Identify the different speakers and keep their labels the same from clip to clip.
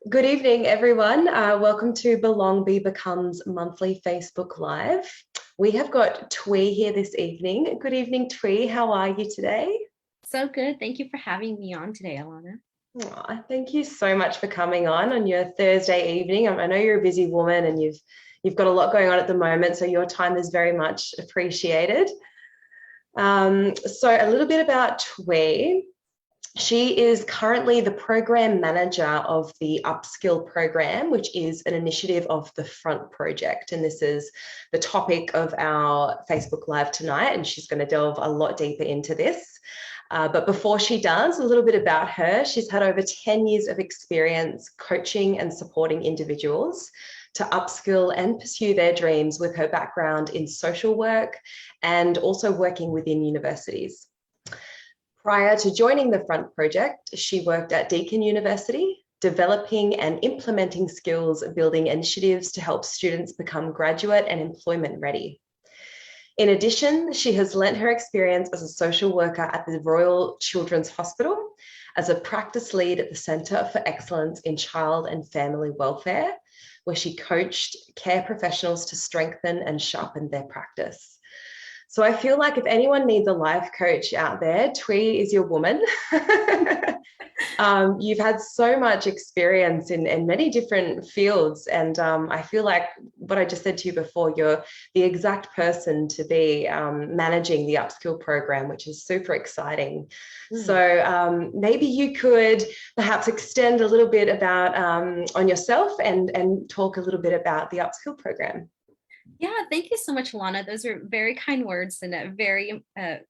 Speaker 1: Good evening, everyone. Welcome to Belong Be Becomes monthly Facebook Live. We have got Thuy here this evening. Good evening, Thuy. How are you today?
Speaker 2: So good. Thank you for having me on today, Alana.
Speaker 1: Thank you so much for coming on your Thursday evening. I know you're a busy woman and you've got a lot going on at the moment, so your time is very much appreciated. So a little bit about Thuy. She is currently the program manager of the Upskill Program, which is an initiative of the Front Project. And this is the topic of our Facebook Live tonight. And she's going to delve a lot deeper into this. But before she does, a little bit about her. She's had over 10 years of experience coaching and supporting individuals to upskill and pursue their dreams with her background in social work and also working within universities. Prior to joining the Front Project, she worked at Deakin University, developing and implementing skills building initiatives to help students become graduate and employment ready. In addition, she has lent her experience as a social worker at the Royal Children's Hospital, as a practice lead at the Centre for Excellence in Child and Family Welfare, where she coached care professionals to strengthen and sharpen their practice. So I feel like if anyone needs a life coach out there, Thuy is your woman. You've had so much experience in many different fields. And I feel like what I just said to you before, you're the exact person to be managing the Upskill program, which is super exciting. So maybe you could perhaps extend a little bit about on yourself and talk a little bit about the Upskill program.
Speaker 2: Yeah, thank you so much, Alana. Those are very kind words and a very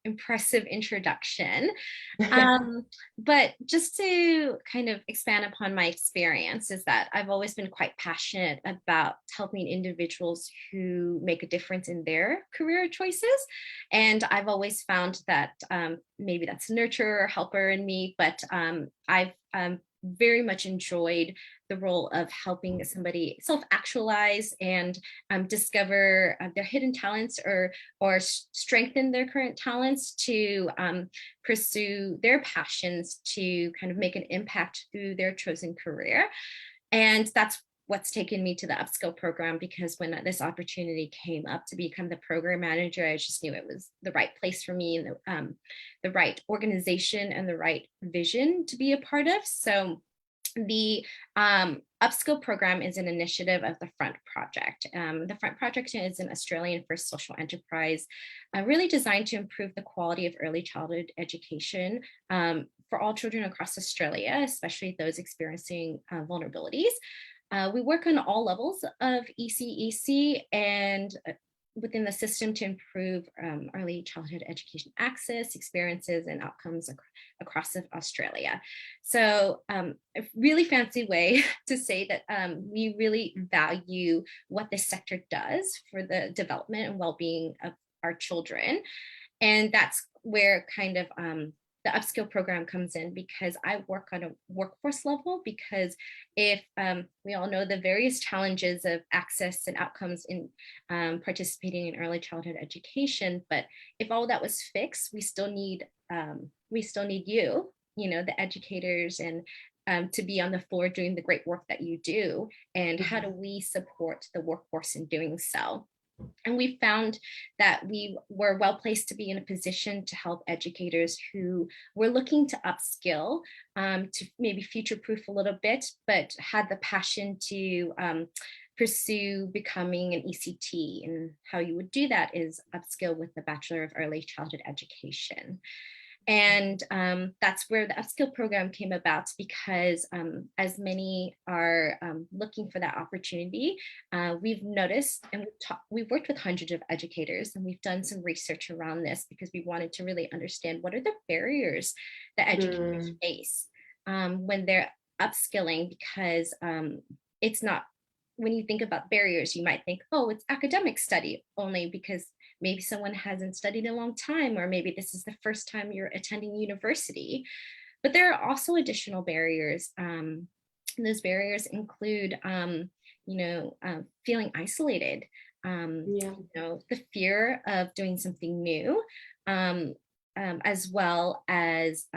Speaker 2: impressive introduction. But just to kind of expand upon my experience is that I've always been quite passionate about helping individuals who make a difference in their career choices. And I've always found that maybe that's nurturer or helper in me, but I've very much enjoyed the role of helping somebody self-actualize and discover their hidden talents or strengthen their current talents to pursue their passions to kind of make an impact through their chosen career. And that's what's taken me to the Upskill program, because when this opportunity came up to become the program manager, I just knew it was the right place for me and the right organization and the right vision to be a part of. So the Upskill program is an initiative of the Front Project. The Front Project is an Australian first social enterprise really designed to improve the quality of early childhood education for all children across Australia, especially those experiencing vulnerabilities. We work on all levels of ECEC and within the system to improve early childhood education access, experiences, and outcomes across Australia. So a really fancy way to say that we really value what this sector does for the development and well-being of our children. And that's where kind of the Upskill program comes in, because I work on a workforce level, because if we all know the various challenges of access and outcomes in participating in early childhood education, but if all that was fixed, we still need you, the educators, and to be on the floor doing the great work that you do. And how do we support the workforce in doing so? And we found that we were well placed to be in a position to help educators who were looking to upskill, to maybe future-proof a little bit, but had the passion to pursue becoming an ECT. And how you would do that is upskill with the Bachelor of Early Childhood Education. And that's where the Upskill program came about, because as many are looking for that opportunity, we've noticed, and we've worked with hundreds of educators, and we've done some research around this because we wanted to really understand what are the barriers that educators face when they're upskilling, because it's not, when you think about barriers, you might think, oh, it's academic study only, because maybe someone hasn't studied in a long time, or maybe this is the first time you're attending university. But there are also additional barriers. Those barriers include, feeling isolated, the fear of doing something new, as well as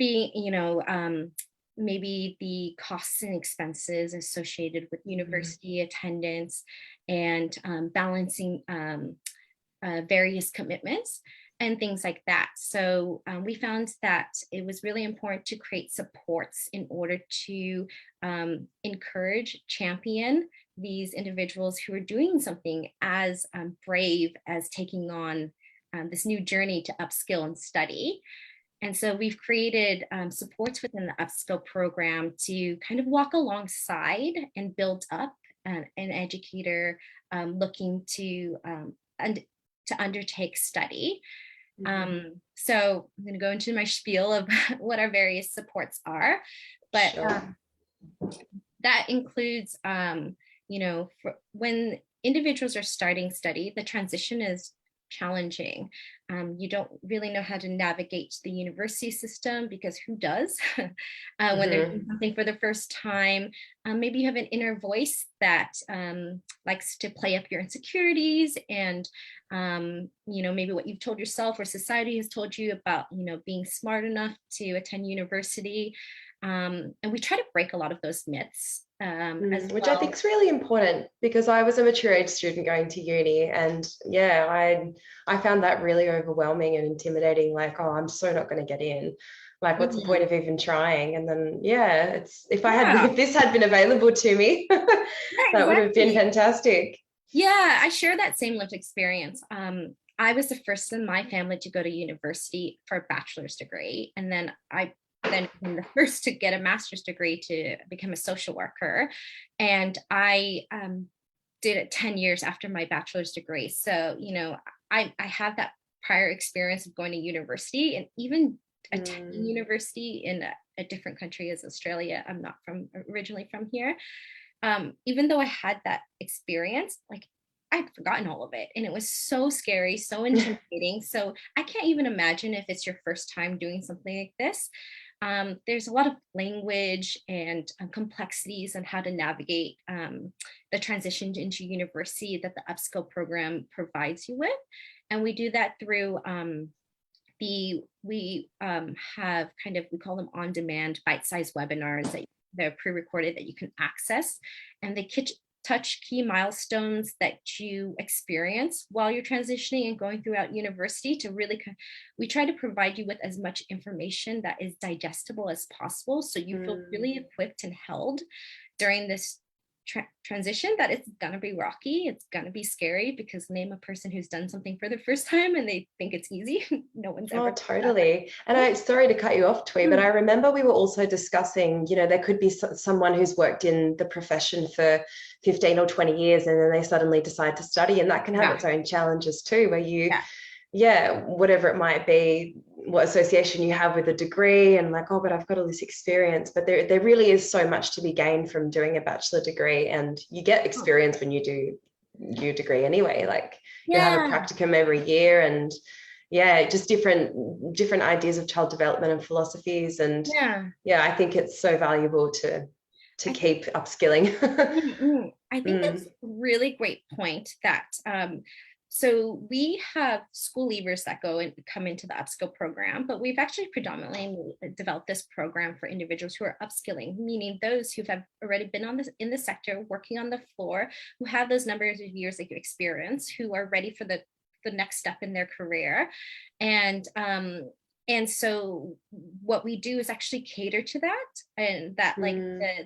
Speaker 2: being, maybe the costs and expenses associated with university attendance and balancing various commitments and things like that. So we found that it was really important to create supports in order to encourage, champion these individuals who are doing something as brave as taking on this new journey to upskill and study. And so we've created supports within the Upskill program to kind of walk alongside and build up an educator looking to undertake study. So I'm going to go into my spiel of what our various supports are, but
Speaker 1: Sure.
Speaker 2: that includes, when individuals are starting study, the transition is challenging. You don't really know how to navigate the university system, because who does when they're doing something for the first time? Maybe you have an inner voice that likes to play up your insecurities and maybe what you've told yourself or society has told you about being smart enough to attend university. And we try to break a lot of those myths.
Speaker 1: Which I think is really important, because I was a mature age student going to uni, and I found that really overwhelming and intimidating. Like, oh, I'm so not going to get in. Like, what's the point of even trying? And then, if this had been available to me, that would have been fantastic.
Speaker 2: Yeah, I share that same lived experience. I was the first in my family to go to university for a bachelor's degree, and then I became the first to get a master's degree to become a social worker. And I did it 10 years after my bachelor's degree. So, I have that prior experience of going to university and even attending university in a different country as Australia. I'm not originally from here. Even though I had that experience, like, I'd forgotten all of it. And it was so scary, so intimidating. So I can't even imagine if it's your first time doing something like this. There's a lot of language and complexities on how to navigate the transition into university that the Upskill program provides you with. And we do that through we have we call them on-demand bite-sized webinars that they're pre-recorded that you can access, and they touch key milestones that you experience while you're transitioning and going throughout university. To really, we try to provide you with as much information that is digestible as possible, so you feel really equipped and held during this transition. That it's gonna be rocky, it's gonna be scary, because name a person who's done something for the first time and they think it's easy. No one's ever.
Speaker 1: Oh, totally. And I'm sorry to cut you off, Thuy, but I remember we were also discussing, there could be someone who's worked in the profession for 15 or 20 years, and then they suddenly decide to study, and that can have its own challenges too, where you, whatever it might be, what association you have with a degree, and like, oh, but I've got all this experience. But there really is so much to be gained from doing a bachelor degree, and you get experience when you do your degree anyway. Like, you have a practicum every year, and just different ideas of child development and philosophies. And I think it's so valuable to keep upskilling.
Speaker 2: I think that's a really great point. That so we have school leavers that come into the Upskill program, but we've actually predominantly developed this program for individuals who are upskilling, meaning those who have already been in the sector, working on the floor, who have those numbers of years of experience, who are ready for the next step in their career. And so what we do is actually cater to that, and that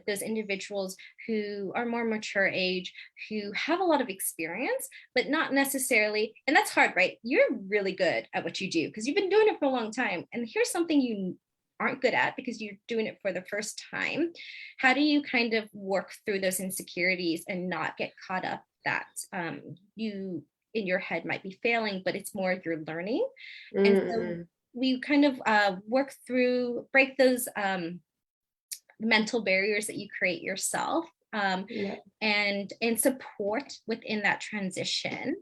Speaker 2: those individuals who are more mature age, who have a lot of experience, but not necessarily, and that's hard, right? You're really good at what you do because you've been doing it for a long time. And here's something you aren't good at because you're doing it for the first time. How do you kind of work through those insecurities and not get caught up that you in your head might be failing, but it's more you're learning? And so we kind of break those mental barriers that you create yourself, and support within that transition.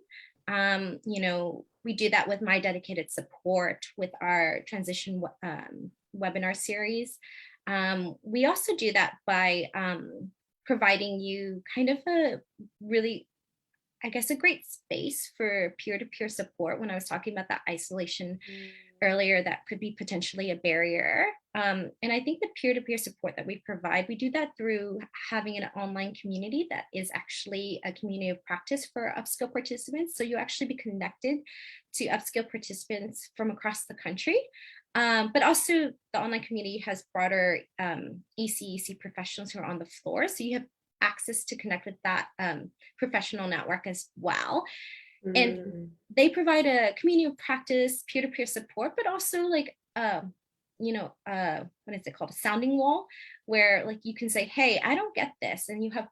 Speaker 2: We do that with my dedicated support with our transition webinar series. We also do that by providing you kind of a really, I guess, a great space for peer-to-peer support. When I was talking about that isolation earlier, that could be potentially a barrier. And I think the peer-to-peer support that we provide, we do that through having an online community that is actually a community of practice for upskill participants. So you actually be connected to upskill participants from across the country. But also the online community has broader ECEC professionals who are on the floor. So you have access to connect with that professional network as well. And they provide a community of practice, peer-to-peer support, but also like, what is it called? A sounding wall, where like you can say, hey, I don't get this. And you have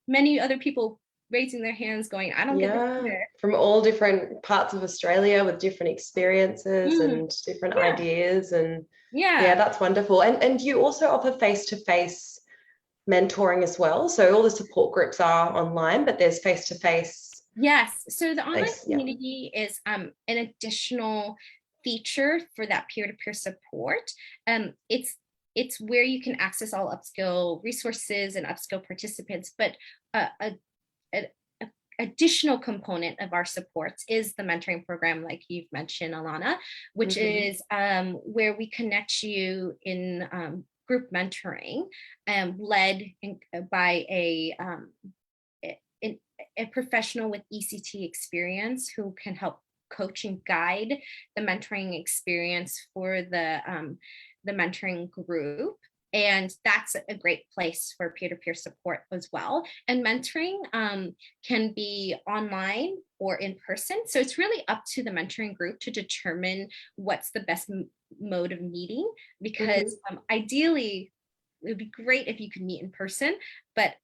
Speaker 2: many other people raising their hands going, I don't get this either.
Speaker 1: From all different parts of Australia with different experiences and different ideas. And yeah, that's wonderful. And you also offer face-to-face mentoring as well. So all the support groups are online, but there's face-to-face.
Speaker 2: Yes. So the online community is an additional feature for that peer-to-peer support. It's where you can access all upskill resources and upskill participants, but an additional component of our supports is the mentoring program, like you've mentioned, Alana, which is where we connect you in group mentoring, led by a professional with ECT experience who can help coach and guide the mentoring experience for the mentoring group. And that's a great place for peer-to-peer support as well. And mentoring can be online or in person. So it's really up to the mentoring group to determine what's the best mode of meeting, because ideally, it would be great if you could meet in person, but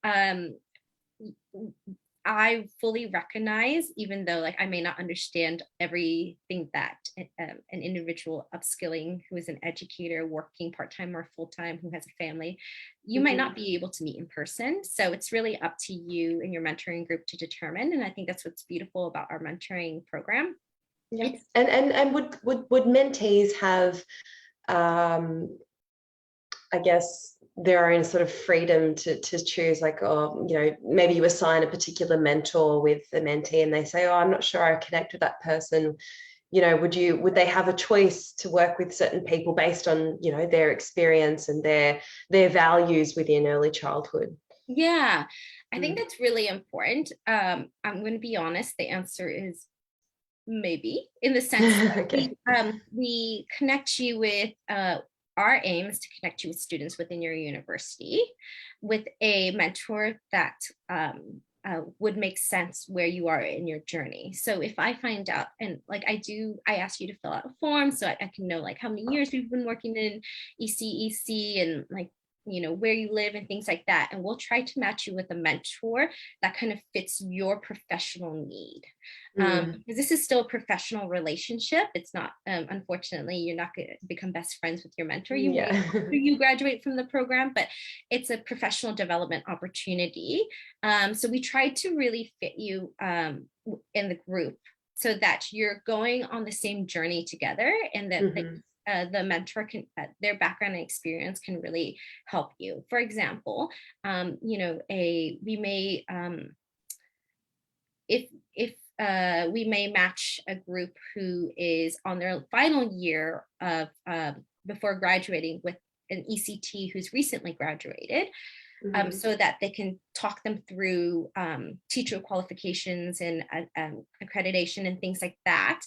Speaker 2: I fully recognize, even though like I may not understand everything that an individual upskilling who is an educator working part-time or full-time who has a family, you might not be able to meet in person. So it's really up to you and your mentoring group to determine. And I think that's what's beautiful about our mentoring program.
Speaker 1: Yeah. And would mentees have I guess their own sort of freedom to choose, like, oh, maybe you assign a particular mentor with the mentee and they say, oh, I'm not sure I connect with that person. Would they have a choice to work with certain people based on, their experience and their values within early childhood?
Speaker 2: Yeah, I think that's really important. I'm going to be honest. The answer is maybe, in the sense that we connect you with our aim is to connect you with students within your university with a mentor that would make sense where you are in your journey. So if I find out, and like I ask you to fill out a form so I can know like how many years we've been working in ECEC and like, where you live and things like that. And we'll try to match you with a mentor that kind of fits your professional need. Because this is still a professional relationship. It's not, unfortunately, you're not going to become best friends with your mentor. You graduate from the program, but it's a professional development opportunity. So we try to really fit you in the group so that you're going on the same journey together, and that the mentor can, their background and experience can really help you. For example, we may, if we may match a group who is on their final year of before graduating with an ECT who's recently graduated, so that they can talk them through teacher qualifications and accreditation and things like that,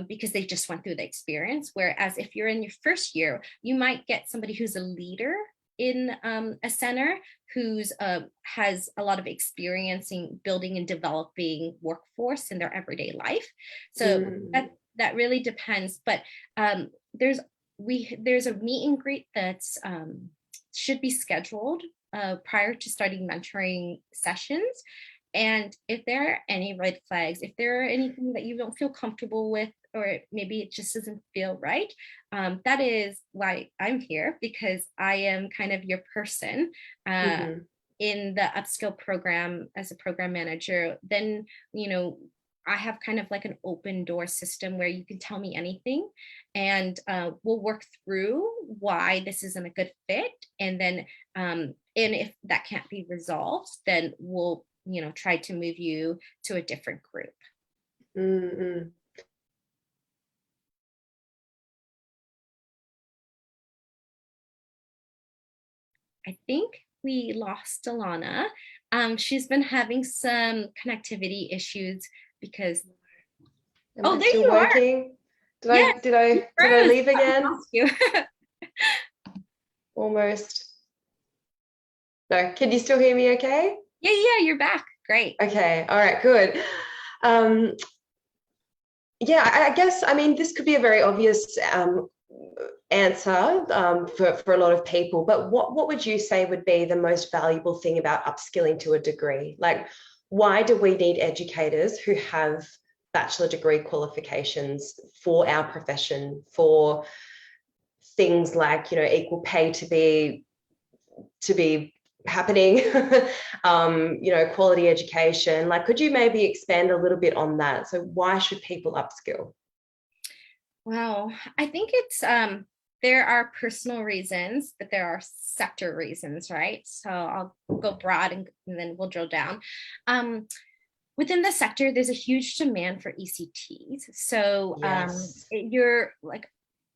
Speaker 2: because they just went through the experience. Whereas if you're in your first year, you might get somebody who's a leader in a center who's has a lot of experience in building and developing workforce in their everyday life. So that really depends. But there's a meet and greet that's should be scheduled prior to starting mentoring sessions. And if there are any red flags, if there are anything that you don't feel comfortable with, or maybe it just doesn't feel right, that is why I'm here, because I am kind of your person in the Upskill program as a program manager. Then, I have kind of like an open door system where you can tell me anything, and we'll work through why this isn't a good fit. And then, and if that can't be resolved, then we'll, try to move you to a different group. I think we lost Alana. She's been having some connectivity issues because,
Speaker 1: Am
Speaker 2: oh,
Speaker 1: I
Speaker 2: there
Speaker 1: still
Speaker 2: you are.
Speaker 1: working? Did
Speaker 2: Yes,
Speaker 1: I did I did I
Speaker 2: froze.
Speaker 1: leave
Speaker 2: I
Speaker 1: again?
Speaker 2: lost you.
Speaker 1: Almost. No, can you still hear me okay?
Speaker 2: Yeah, you're back. Great.
Speaker 1: Okay, all right, good. Um, yeah, I guess, I mean, this could be a very obvious answer for a lot of people, but what would you say would be the most valuable thing about upskilling to a degree? Like, why do we need educators who have bachelor degree qualifications for our profession, for things like, equal pay to be happening, quality education? Like, could you maybe expand a little bit on that? So why should people upskill?
Speaker 2: Wow. I think it's there are personal reasons, but there are sector reasons, right? So I'll go broad and then we'll drill down. Um, Within the sector, there's a huge demand for ECTs. So
Speaker 1: Yes.
Speaker 2: you're like,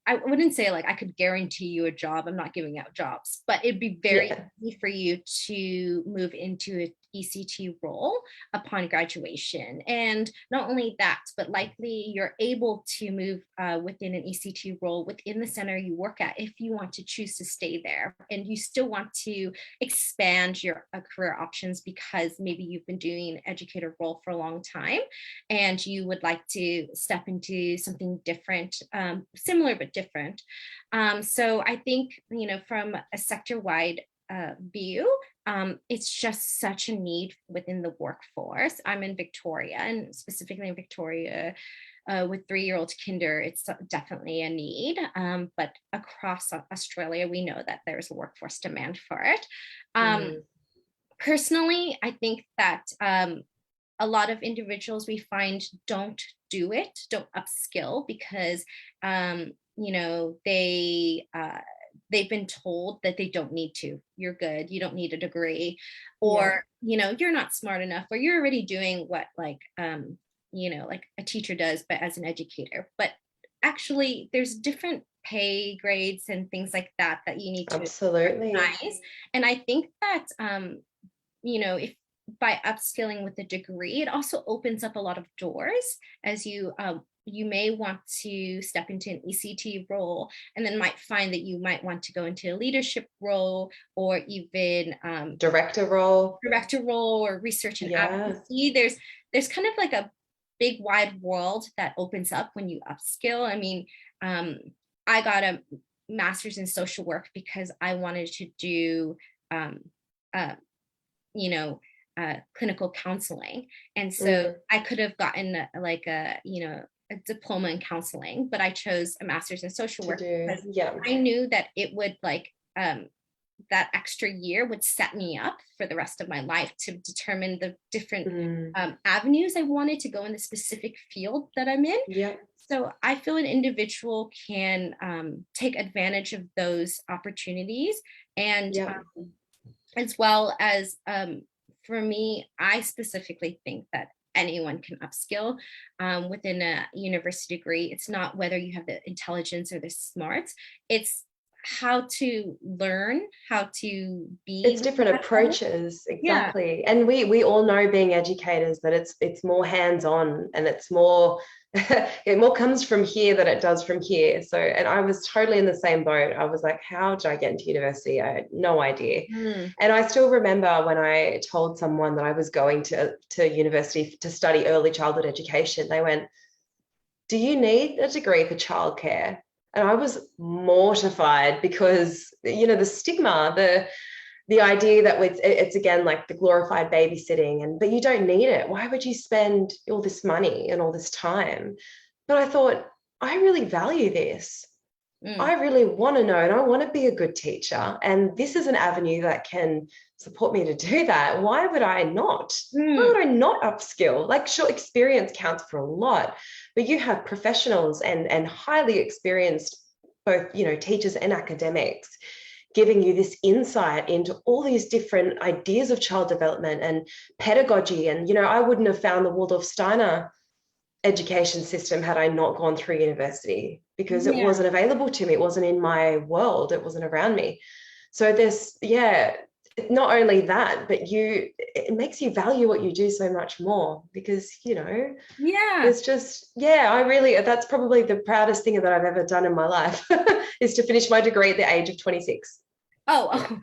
Speaker 2: I wouldn't say like I could guarantee you a job. I'm not giving out jobs, but it'd be very
Speaker 1: Yeah.
Speaker 2: easy for you to move into an ECT role upon graduation. And not only that, but likely you're able to move within an ECT role within the center you work at if you want to choose to stay there and you still want to expand your career options because maybe you've been doing an educator role for a long time and you would like to step into something different, similar but different. So I think, from a sector-wide view, it's just such a need within the workforce. I'm in Victoria, and specifically in Victoria, with 3-year-old kinder, it's definitely a need. But across Australia, we know that there's a workforce demand for it.
Speaker 1: Mm.
Speaker 2: Personally, I think that a lot of individuals we find don't don't upskill because they've been told that they don't need to. You're good. You don't need a degree,
Speaker 1: Yeah.
Speaker 2: or you're not smart enough, or you're already doing what like a teacher does, but as an educator. But actually, there's different pay grades and things like that that you need to
Speaker 1: Absolutely.
Speaker 2: recognize. And I think that if by upskilling with a degree, it also opens up a lot of doors as you may want to step into an ECT role and then might find that you might want to go into a leadership role or even
Speaker 1: Director role.
Speaker 2: director role or research and
Speaker 1: Yeah.
Speaker 2: advocacy. There's kind of like a big wide world that opens up when you upskill. I mean, I got a master's in social work because I wanted to do um, uh, clinical counseling. And so
Speaker 1: Mm.
Speaker 2: I could have gotten a diploma in counseling, but I chose a master's in social
Speaker 1: To
Speaker 2: work
Speaker 1: do.
Speaker 2: because
Speaker 1: Yeah.
Speaker 2: I knew that it would that extra year would set me up for the rest of my life to determine the different
Speaker 1: Mm.
Speaker 2: avenues I wanted to go in the specific field that I'm in.
Speaker 1: Yeah.
Speaker 2: So I feel an individual can take advantage of those opportunities and
Speaker 1: Yeah.
Speaker 2: as well as for me, I specifically think that anyone can upskill within a university degree. It's not whether you have the intelligence or the smarts, it's how to learn, how to be
Speaker 1: It's different
Speaker 2: at level.
Speaker 1: approaches,
Speaker 2: Yeah.
Speaker 1: exactly. And we all know, being educators, that it's more hands-on, and it's more it more comes from here than it does from here. So, and I was totally in the same boat. I was like, how did I get into university? I had no idea.
Speaker 2: Mm.
Speaker 1: And I still remember when I told someone that I was going to university to study early childhood education, they went, "Do you need a degree for childcare?" And I was mortified because, the stigma, the idea that it's again like the glorified babysitting, but you don't need it. Why would you spend all this money and all this time? But I thought, I really value this.
Speaker 2: Mm.
Speaker 1: I really want to know, and I want to be a good teacher. And this is an avenue that can support me to do that. Why would I not? Why
Speaker 2: Mm.
Speaker 1: would I not upskill? Like, sure, experience counts for a lot, but you have professionals and highly experienced, both, teachers and academics, giving you this insight into all these different ideas of child development and pedagogy. And, I wouldn't have found the Waldorf Steiner education system had I not gone through university, because it
Speaker 2: Yeah.
Speaker 1: wasn't available to me. It wasn't in my world. It wasn't around me. So not only that, but it makes you value what you do so much more, because there's just, that's probably the proudest thing that I've ever done in my life is to finish my degree at the age of 26.
Speaker 2: I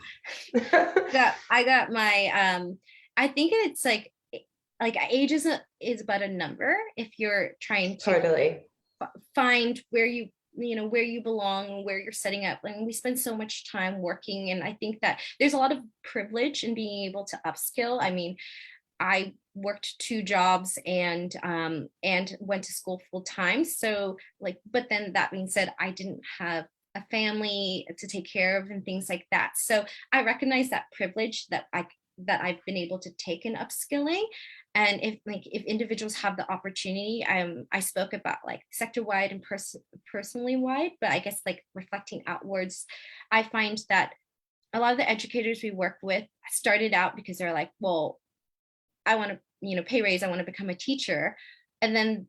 Speaker 2: got my I think it's like age is but a number if you're trying to
Speaker 1: totally
Speaker 2: find where you where you belong, where you're setting up. And we spend so much time working, and I think that there's a lot of privilege in being able to upskill. I mean, I worked 2 jobs and went to school full time. So but then that being said, I didn't have a family to take care of and things like that. So I recognize that privilege that I've been able to take in upskilling. And if individuals have the opportunity, I spoke about sector wide and personally wide, but I guess reflecting outwards, I find that a lot of the educators we work with started out because they're like, well, I want to, pay raise, I want to become a teacher. And then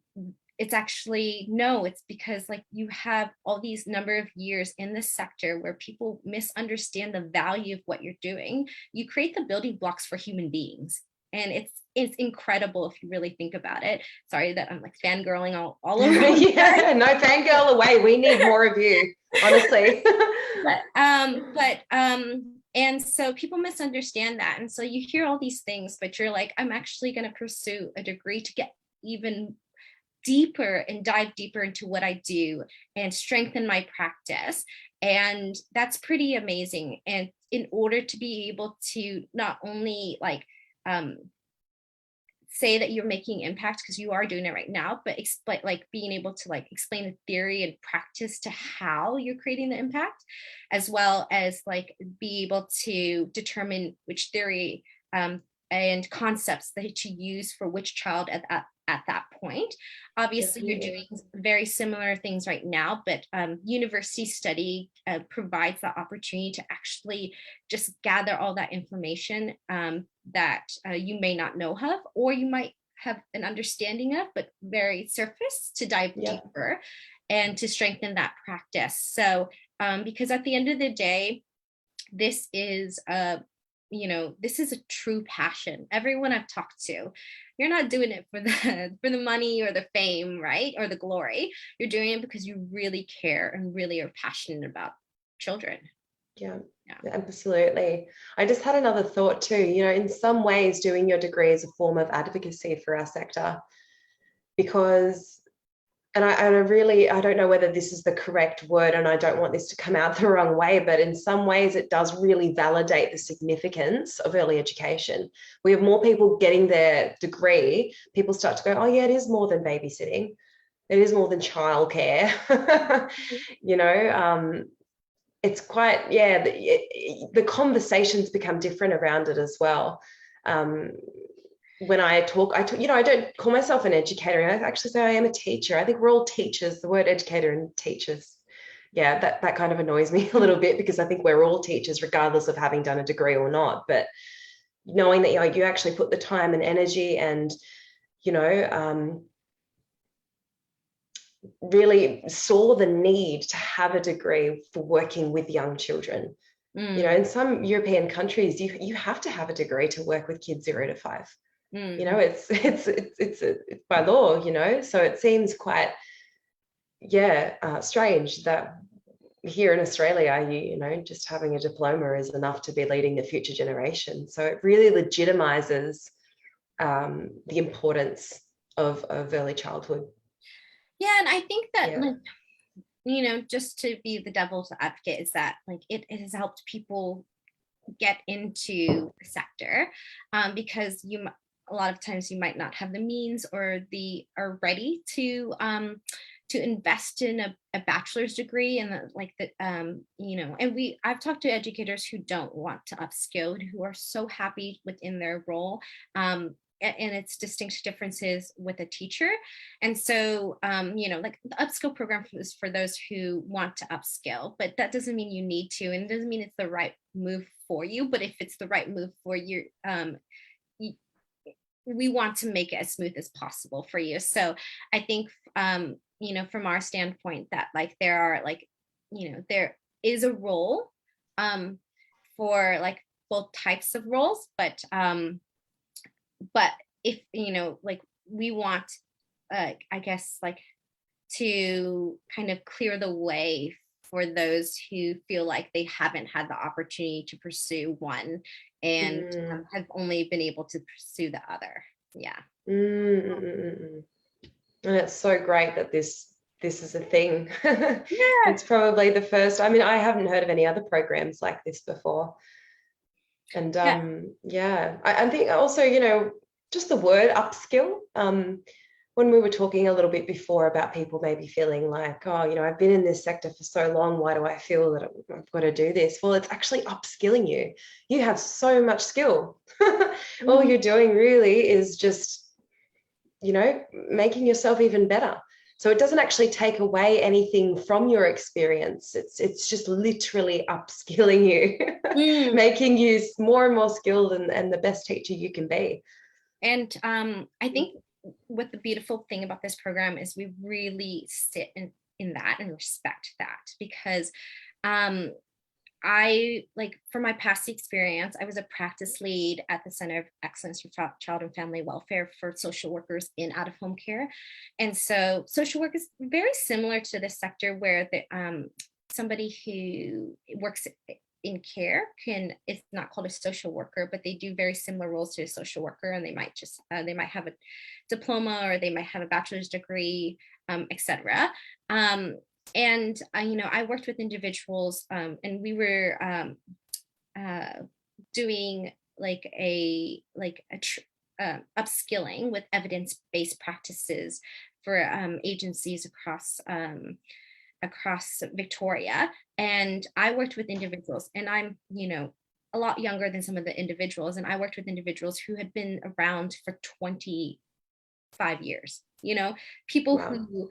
Speaker 2: it's actually, no, it's because you have all these number of years in this sector where people misunderstand the value of what you're doing. You create the building blocks for human beings. And it's incredible if you really think about it. Sorry that I'm fangirling all over.
Speaker 1: Yeah, no, fangirl away. We need more of you, honestly.
Speaker 2: And so people misunderstand that. And so you hear all these things, but you're like, I'm actually going to pursue a degree to get even deeper and dive deeper into what I do and strengthen my practice. And that's pretty amazing. And in order to be able to not only say that you're making impact, because you are doing it right now, but explain, being able to explain the theory and practice to how you're creating the impact, as well as be able to determine which theory and concepts that to use for which child at that point. Obviously, Definitely. You're doing very similar things right now, but university study provides the opportunity to actually just gather all that information that you may not know of, or you might have an understanding of, but very surface, to dive deeper and to strengthen that practice. So, because at the end of the day, this is this is a true passion. Everyone I've talked to, you're not doing it for the money or the fame, right? Or the glory. You're doing it because you really care and really are passionate about children.
Speaker 1: Yeah, absolutely. I just had another thought too. In some ways, doing your degree is a form of advocacy for our sector, because and I don't know whether this is the correct word, and I don't want this to come out the wrong way, but in some ways it does really validate the significance of early education. We have more people getting their degree. People start to go, oh yeah, it is more than babysitting. It is more than childcare. It's quite, the conversations become different around it as well. When I talk, I don't call myself an educator. I actually say I am a teacher. I think we're all teachers. The word educator and teachers, that kind of annoys me a little bit, because I think we're all teachers regardless of having done a degree or not. But knowing that you actually put the time and energy and really saw the need to have a degree for working with young children. In some European countries, you have to have a degree to work with kids 0 to 5. It's by law, so it seems quite strange that here in Australia, just having a diploma is enough to be leading the future generation. So it really legitimizes the importance of early childhood.
Speaker 2: Yeah, and I think that just to be the devil's advocate, is that it has helped people get into the sector, because a lot of times you might not have the means or are ready to invest in a bachelor's degree, and I've talked to educators who don't want to upskill, who are so happy within their role, and its distinct differences with a teacher. And so the upskill program is for those who want to upskill, but that doesn't mean you need to, and it doesn't mean it's the right move for you. But if it's the right move for you, we want to make it as smooth as possible for you. So I think from our standpoint, that there are there is a role for like both types of roles, but if like we want I guess like to kind of clear the way for those who feel like they haven't had the opportunity to pursue one and have only been able to pursue the other. Yeah.
Speaker 1: And it's so great that this is a thing.
Speaker 2: Yeah.
Speaker 1: It's probably the first. I mean, I haven't heard of any other programs like this before. And yeah, I think also, just the word upskill. When we were talking a little bit before about people maybe feeling like, oh, I've been in this sector for so long, why do I feel that I've got to do this? Well, it's actually upskilling you. You have so much skill. All you're doing really is just, making yourself even better. So it doesn't actually take away anything from your experience. It's just literally upskilling you, making you more and more skilled and the best teacher you can be.
Speaker 2: And I think what the beautiful thing about this program is we really sit in that and respect that, because I like, from my past experience, I was a practice lead at the Center of Excellence for Child and Family Welfare for social workers in out-of-home care. And so social work is very similar to this sector where somebody who works in care it's not called a social worker, but they do very similar roles to a social worker, and they might just they might have a diploma, or they might have a bachelor's degree, etc. And I worked with individuals, and we were doing like a upskilling with evidence-based practices for agencies across Victoria. And I worked with individuals, and I'm, a lot younger than some of the individuals. And I worked with individuals who had been around for 25 years, people who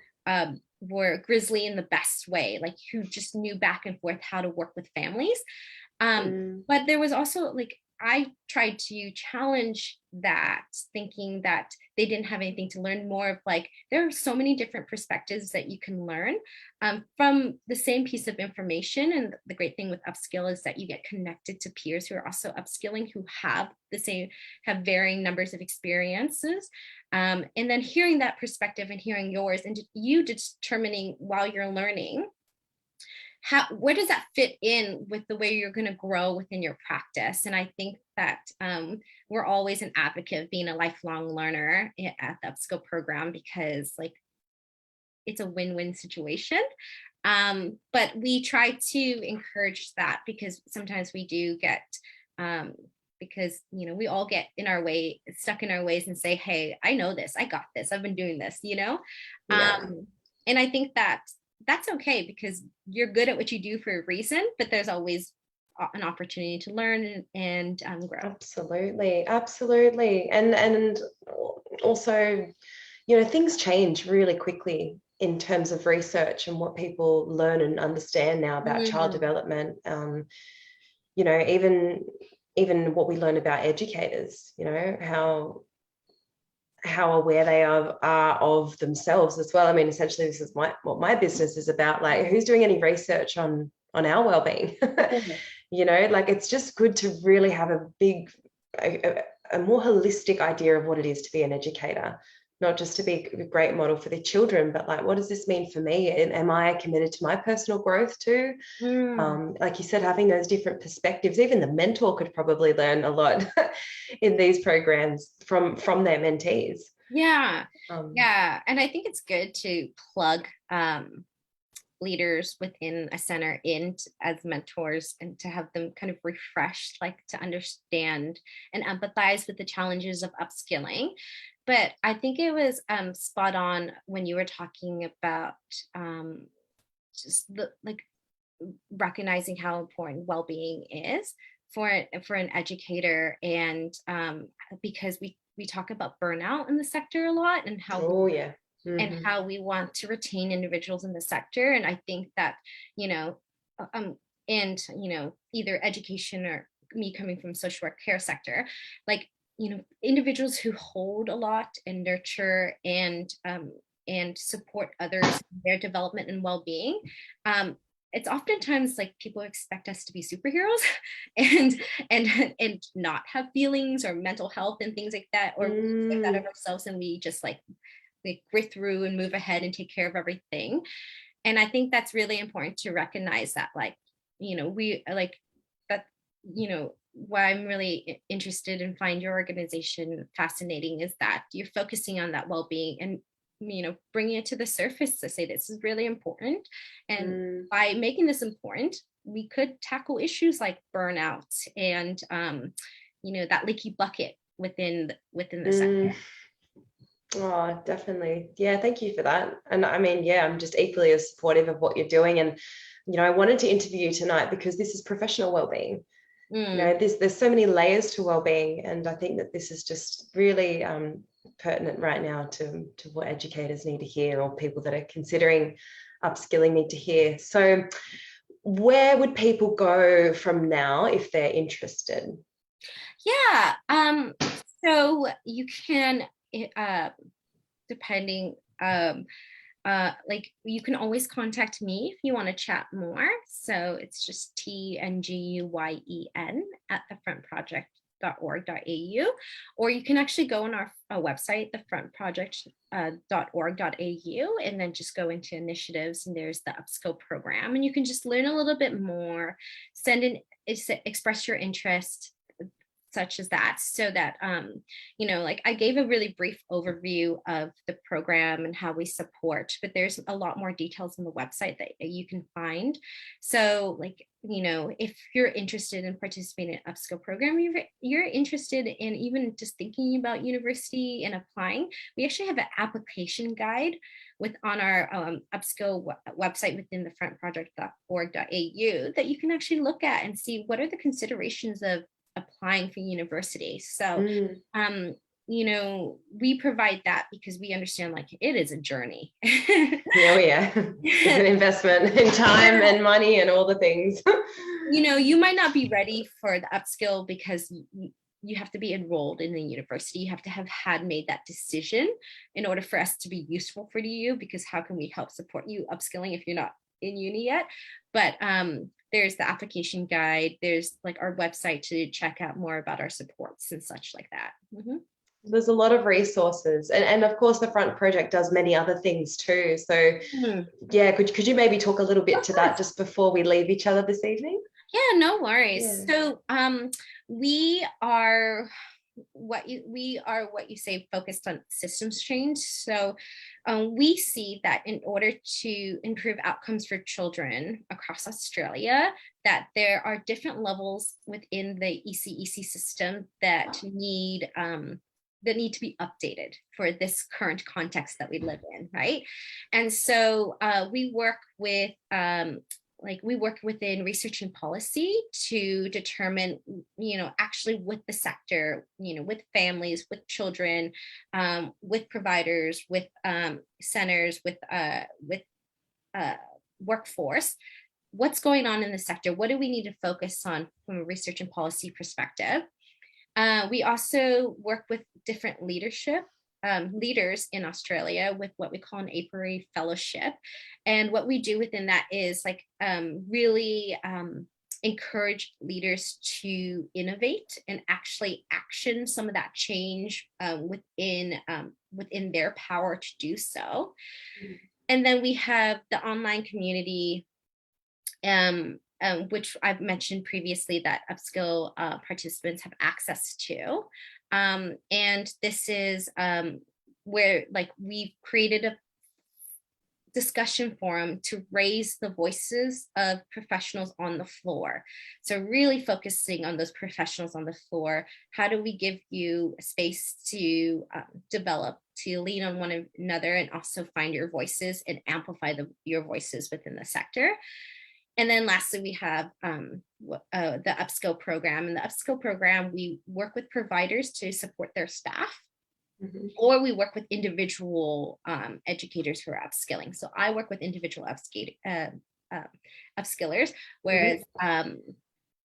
Speaker 2: were grizzly in the best way, like who just knew back and forth how to work with families. But there was also like, I tried to challenge that, thinking that they didn't have anything to learn, more of like, there are so many different perspectives that you can learn from the same piece of information. And the great thing with upskill is that you get connected to peers who are also upskilling, who have varying numbers of experiences. And then hearing that perspective and hearing yours, and you determining while you're learning, where does that fit in with the way you're going to grow within your practice? And I think that we're always an advocate of being a lifelong learner at the Upskill program, because like, it's a win-win situation. But we try to encourage that, because sometimes we do get because we all get stuck in our ways and say, hey, I know this, I got this, I've been doing this,
Speaker 1: Yeah.
Speaker 2: And I think that that's okay, because you're good at what you do for a reason, but there's always an opportunity to learn and grow.
Speaker 1: Absolutely. And also, things change really quickly in terms of research and what people learn and understand now about child development. Even what we learn about educators, how aware they are of themselves as well. I mean, essentially, this is what my business is about. Like, who's doing any research on our well-being? Like, it's just good to really have a more holistic idea of what it is to be an educator, not just to be a great model for the children, but like, what does this mean for me? And am I committed to my personal growth too? Like you said, having those different perspectives, even the mentor could probably learn a lot in these programs from their mentees.
Speaker 2: Yeah. And I think it's good to plug leaders within a center in as mentors, and to have them kind of refreshed, like to understand and empathize with the challenges of upskilling. But I think it was spot on when you were talking about just recognizing how important well-being is for an educator, and because we talk about burnout in the sector a lot, and how and how we want to retain individuals in the sector. And I think that either education or me coming from social work care sector, like individuals who hold a lot and nurture and support others in their development and well-being, it's oftentimes like people expect us to be superheroes and and not have feelings or mental health and things like that, or we expect that of ourselves, and we just like grit through and move ahead and take care of everything. And I think that's really important to recognize that, like, we like that, why I'm really interested and find your organization fascinating is that you're focusing on that well-being and bringing it to the surface to say this is really important. And by making this important, we could tackle issues like burnout and that leaky bucket within the sector.
Speaker 1: Oh, definitely. Yeah, thank you for that. And I mean, yeah, I'm just equally as supportive of what you're doing. And I wanted to interview you tonight because this is professional well-being. There's so many layers to well-being, and I think that this is just really pertinent right now to what educators need to hear, or people that are considering upskilling need to hear. So where would people go from now if they're interested?
Speaker 2: Yeah, so you can depending like you can always contact me if you want to chat more. So it's just TNGUYEN at thefrontproject.org.au, or you can actually go on our website, thefrontproject.org.au, and then just go into initiatives, and there's the Upskill program, and you can just learn a little bit more, express your interest, such as that, so that like I gave a really brief overview of the program and how we support, but there's a lot more details on the website that you can find. So like, if you're interested in participating in an upskill program, you're interested in even just thinking about university and applying, we actually have an application guide on our upskill website within thefrontproject.org.au that you can actually look at and see what are the considerations of applying for university. So we provide that because we understand like it is a journey.
Speaker 1: Oh yeah, it's an investment in time and money and all the things.
Speaker 2: You might not be ready for the upskill because you have to be enrolled in the university. You have to have made that decision in order for us to be useful for you, because how can we help support you upskilling if you're not in uni yet? But there's the application guide, there's like our website to check out more about our supports and such like that.
Speaker 1: There's a lot of resources, and of course the Front Project does many other things too. So yeah, could you maybe talk a little bit to that just before we leave each other this evening?
Speaker 2: Yeah, no worries. So we are what you say, focused on systems change. So we see that in order to improve outcomes for children across Australia, that there are different levels within the ECEC system that need to be updated for this current context that we live in, right? And so we work within research and policy to determine, actually with the sector, with families, with children, with providers, with centers, with workforce, what's going on in the sector? What do we need to focus on from a research and policy perspective? We also work with different leaders in Australia with what we call an apiary fellowship. And what we do within that is like really encourage leaders to innovate and actually action some of that change within their power to do so. And then we have the online community, which I've mentioned previously that Upskill participants have access to. And this is where like we've created a discussion forum to raise the voices of professionals on the floor. So really focusing on those professionals on the floor. How do we give you a space to develop, to lean on one another, and also find your voices and amplify your voices within the sector? And then lastly, we have the Upskill program. In the Upskill program, we work with providers to support their staff, or we work with individual educators who are upskilling. So I work with individual upskillers, whereas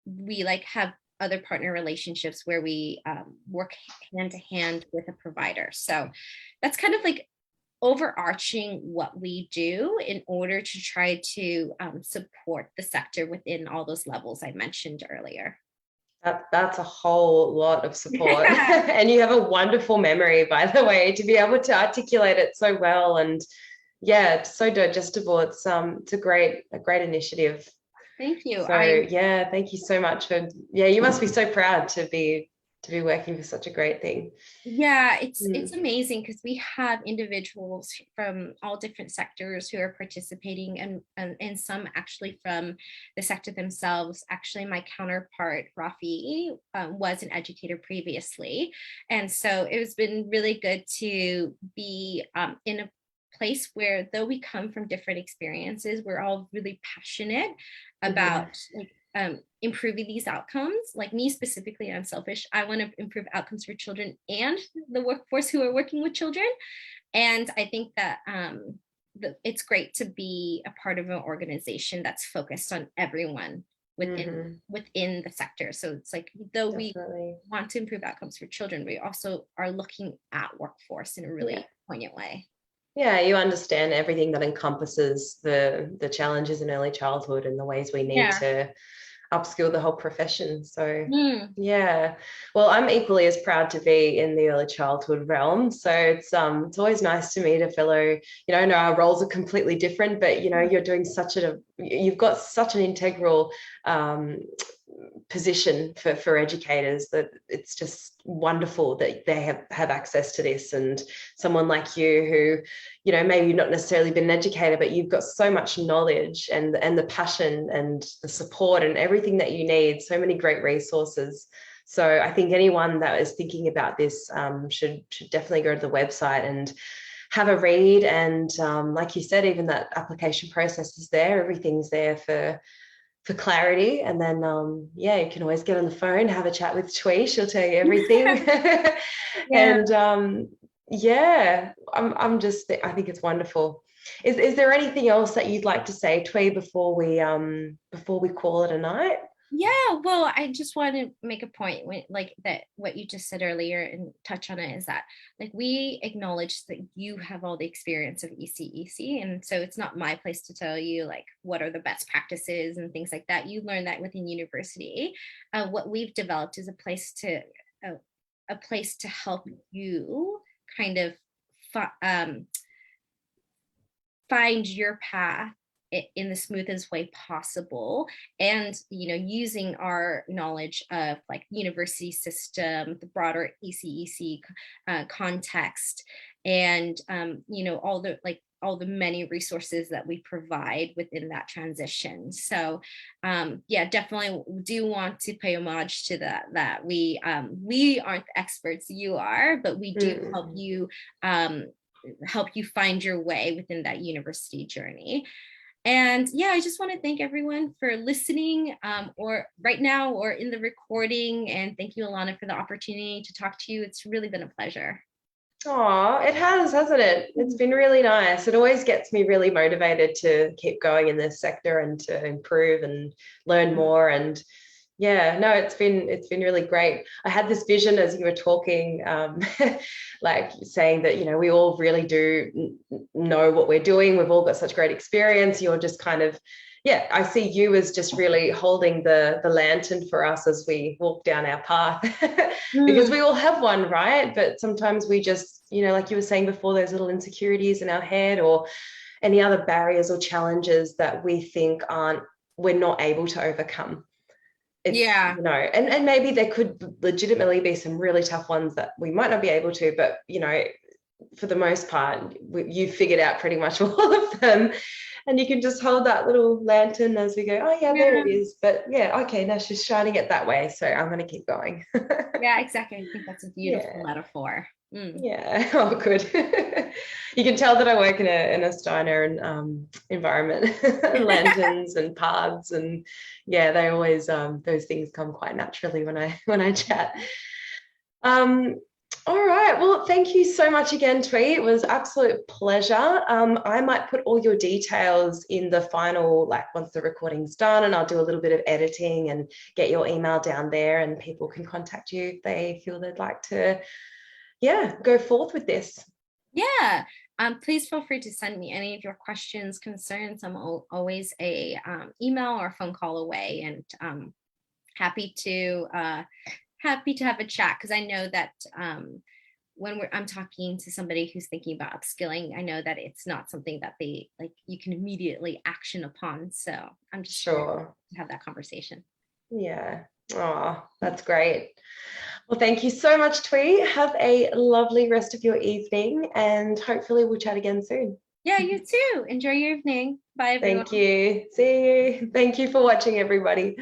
Speaker 2: we like have other partner relationships where we work hand to hand with a provider. So that's kind of like overarching what we do in order to try to support the sector within all those levels I mentioned earlier.
Speaker 1: That's a whole lot of support. And you have a wonderful memory, by the way, to be able to articulate it so well. And yeah, it's so digestible. It's a great initiative.
Speaker 2: Thank you.
Speaker 1: So yeah, thank you so much for, yeah, you must be so proud to be working for such a great thing.
Speaker 2: Yeah, it's amazing because we have individuals from all different sectors who are participating, and some actually from the sector themselves. Actually, my counterpart Rafi was an educator previously, and so it's been really good to be in a place where, though we come from different experiences, we're all really passionate about improving these outcomes. Like me specifically, I'm selfish. I want to improve outcomes for children and the workforce who are working with children. And I think that it's great to be a part of an organization that's focused on everyone within the sector. So it's like, though we want to improve outcomes for children, we also are looking at workforce in a really poignant way.
Speaker 1: Yeah, you understand everything that encompasses the challenges in early childhood and the ways we need to upskill the whole profession. So yeah, well, I'm equally as proud to be in the early childhood realm. So it's always nice to meet a fellow, you know, I know our roles are completely different, but you know, you're doing you've got such an integral position for educators that it's just wonderful that they have access to this. And someone like you who, you know, maybe you've not necessarily been an educator, but you've got so much knowledge and the passion and the support and everything that you need, so many great resources. So I think anyone that is thinking about this should definitely go to the website and have a read. And like you said, even that application process is there, everything's there for clarity. And then yeah, you can always get on the phone, have a chat with Thuy, she'll tell you everything. And yeah, I'm just, I think it's wonderful. Is there anything else that you'd like to say, Thuy, before we call it a night?
Speaker 2: Yeah, well, I just want to make a point like that what you just said earlier and touch on it is that like we acknowledge that you have all the experience of ECEC, and so it's not my place to tell you like what are the best practices and things like that. You learn that within university. What we've developed is a place to help you kind of find your path in the smoothest way possible, and you know, using our knowledge of like university system, the broader ECEC context, and you know, all the many resources that we provide within that transition. So yeah, definitely do want to pay homage to that we aren't the experts, you are, but we do help you find your way within that university journey. And yeah, I just want to thank everyone for listening or right now or in the recording. And thank you, Alana, for the opportunity to talk to you. It's really been a pleasure.
Speaker 1: Oh, it has, hasn't it? It's been really nice. It always gets me really motivated to keep going in this sector and to improve and learn more. And yeah, no, it's been really great. I had this vision as you were talking, like saying that, you know, we all really do know what we're doing. We've all got such great experience. You're just kind of, yeah, I see you as just really holding the lantern for us as we walk down our path because we all have one, right? But sometimes we just, you know, like you were saying before, there's little insecurities in our head or any other barriers or challenges that we think we're not able to overcome. You know, and maybe there could legitimately be some really tough ones that we might not be able to, but you know, for the most part, you've figured out pretty much all of them, and you can just hold that little lantern as we go, oh yeah, there it is. But yeah, okay, now she's shining it that way, so I'm going to keep going.
Speaker 2: Yeah, exactly. I think that's a beautiful metaphor.
Speaker 1: Yeah. Oh, good. You can tell that I work in a Steiner environment, lanterns and paths, and yeah, they always those things come quite naturally when I chat. All right. Well, thank you so much again, Thuy. It was absolute pleasure. I might put all your details in the final, like once the recording's done, and I'll do a little bit of editing and get your email down there, and people can contact you if they feel they'd like to, go forth with this.
Speaker 2: Yeah. Please feel free to send me any of your questions, concerns. I'm always a email or phone call away, and happy to have a chat, because I know that when I'm talking to somebody who's thinking about upskilling, I know that it's not something that they like you can immediately action upon. So I'm just
Speaker 1: Sure.
Speaker 2: to have that conversation.
Speaker 1: Yeah. Oh, that's great. Well, thank you so much, Thuy. Have a lovely rest of your evening, and hopefully we'll chat again soon.
Speaker 2: Yeah, you too. Enjoy your evening. Bye, everyone.
Speaker 1: Thank you. See you. Thank you for watching, everybody.